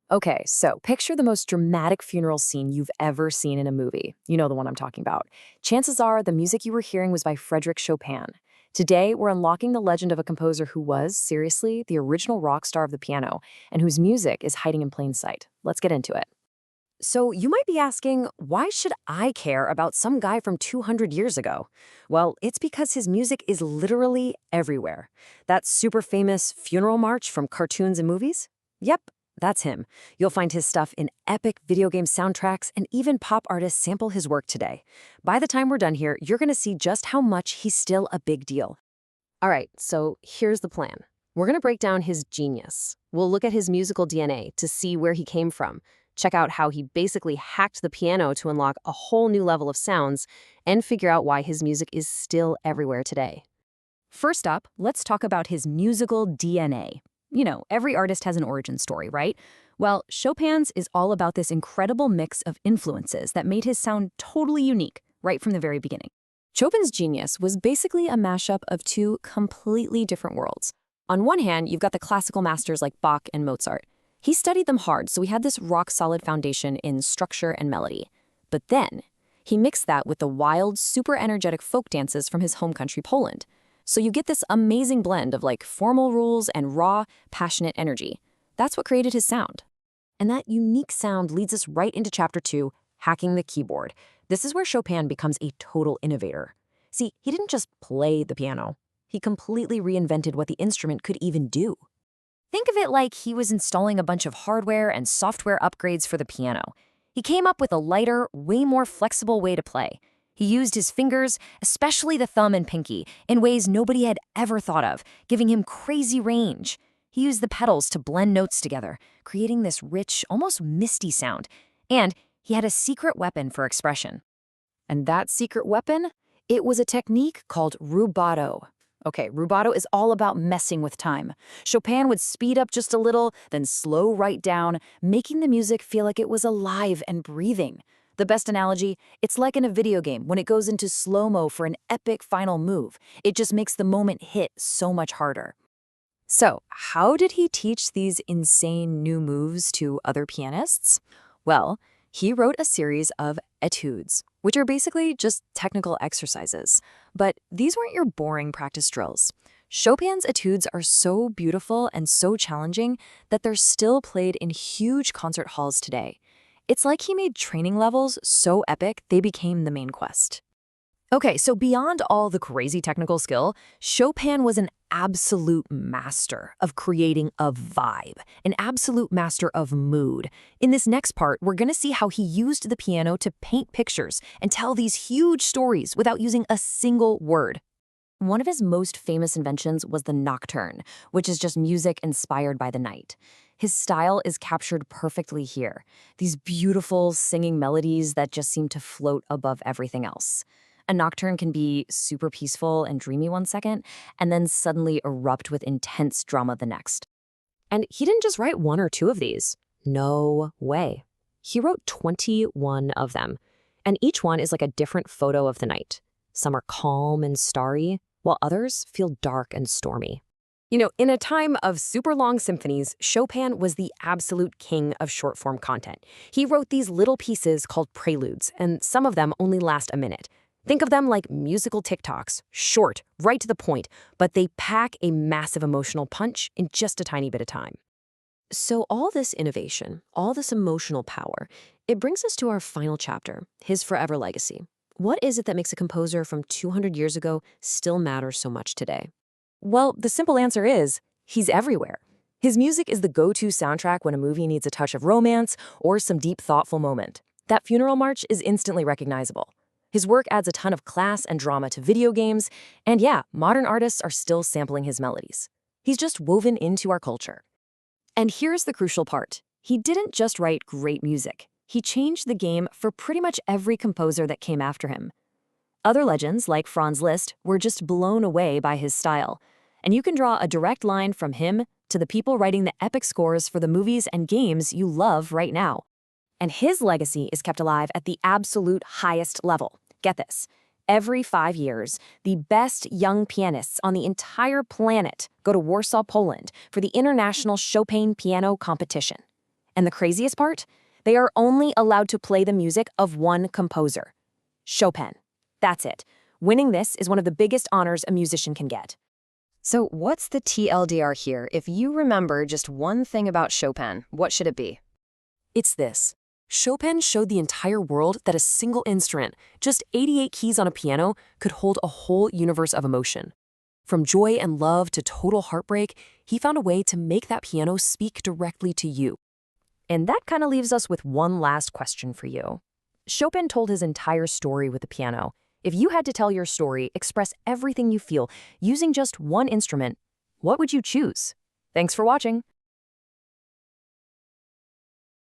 Okay, so picture the most dramatic funeral scene you've ever seen in a movie. You know the one I'm talking about. Chances are the music you were hearing was by Frédéric Chopin. Today, we're unlocking the legend of a composer who was, seriously, the original rock star of the piano, and whose music is hiding in plain sight. Let's get into it. So, you might be asking, why should I care about some guy from 200 years ago? Well, it's because his music is literally everywhere. That super famous funeral march from cartoons and movies? Yep, that's him. You'll find his stuff in epic video game soundtracks, and even pop artists sample his work today. By the time we're done here, you're going to see just how much he's still a big deal. All right, so here's the plan. We're going to break down his genius. We'll look at his musical DNA to see where he came from, check out how he basically hacked the piano to unlock a whole new level of sounds, and figure out why his music is still everywhere today. First up, let's talk about his musical DNA. You know, every artist has an origin story, right? Well, Chopin's is all about this incredible mix of influences that made his sound totally unique right from the very beginning. Chopin's genius was basically a mashup of two completely different worlds. On one hand, you've got the classical masters like Bach and Mozart. He studied them hard, so he had this rock-solid foundation in structure and melody. But then, he mixed that with the wild, super energetic folk dances from his home country, Poland. So you get this amazing blend of formal rules and raw, passionate energy. That's what created his sound. And that unique sound leads us right into chapter 2, hacking the keyboard. This is where Chopin becomes a total innovator. See, he didn't just play the piano. He completely reinvented what the instrument could even do. Think of it like he was installing a bunch of hardware and software upgrades for the piano. He came up with a lighter, way more flexible way to play. He used his fingers, especially the thumb and pinky, in ways nobody had ever thought of, giving him crazy range. He used the pedals to blend notes together, creating this rich, almost misty sound. And he had a secret weapon for expression. And that secret weapon? It was a technique called rubato. Okay, rubato is all about messing with time. Chopin would speed up just a little, then slow right down, making the music feel like it was alive and breathing. The best analogy, it's like in a video game when it goes into slow-mo for an epic final move. It just makes the moment hit so much harder. So, how did he teach these insane new moves to other pianists? Well, he wrote a series of etudes, which are basically just technical exercises. But these weren't your boring practice drills. Chopin's etudes are so beautiful and so challenging that they're still played in huge concert halls today. It's like he made training levels so epic they became the main quest. Okay, so beyond all the crazy technical skill, Chopin was an absolute master of creating a vibe, an absolute master of mood. In this next part, we're going to see how he used the piano to paint pictures and tell these huge stories without using a single word. One of his most famous inventions was the nocturne, which is just music inspired by the night. His style is captured perfectly here. These beautiful singing melodies that just seem to float above everything else. A nocturne can be super peaceful and dreamy one second, and then suddenly erupt with intense drama the next. And he didn't just write one or two of these. No way. He wrote 21 of them, and each one is like a different photo of the night. Some are calm and starry, while others feel dark and stormy. You know, in a time of super long symphonies, Chopin was the absolute king of short-form content. He wrote these little pieces called preludes, and some of them only last a minute. Think of them like musical TikToks, short, right to the point, but they pack a massive emotional punch in just a tiny bit of time. So all this innovation, all this emotional power, it brings us to our final chapter, his forever legacy. What is it that makes a composer from 200 years ago still matter so much today? Well, the simple answer is, he's everywhere. His music is the go-to soundtrack when a movie needs a touch of romance or some deep, thoughtful moment. That funeral march is instantly recognizable. His work adds a ton of class and drama to video games, and yeah, modern artists are still sampling his melodies. He's just woven into our culture. And here's the crucial part. He didn't just write great music. He changed the game for pretty much every composer that came after him. Other legends, like Franz Liszt, were just blown away by his style. And you can draw a direct line from him to the people writing the epic scores for the movies and games you love right now. And his legacy is kept alive at the absolute highest level. Get this. Every 5 years, the best young pianists on the entire planet go to Warsaw, Poland for the International Chopin Piano Competition. And the craziest part? They are only allowed to play the music of one composer, Chopin. That's it. Winning this is one of the biggest honors a musician can get. So what's the TLDR here? If you remember just one thing about Chopin, what should it be? It's this. Chopin showed the entire world that a single instrument, just 88 keys on a piano, could hold a whole universe of emotion. From joy and love to total heartbreak, he found a way to make that piano speak directly to you. And that kind of leaves us with one last question for you. Chopin told his entire story with the piano. If you had to tell your story, express everything you feel, using just one instrument, what would you choose? Thanks for watching.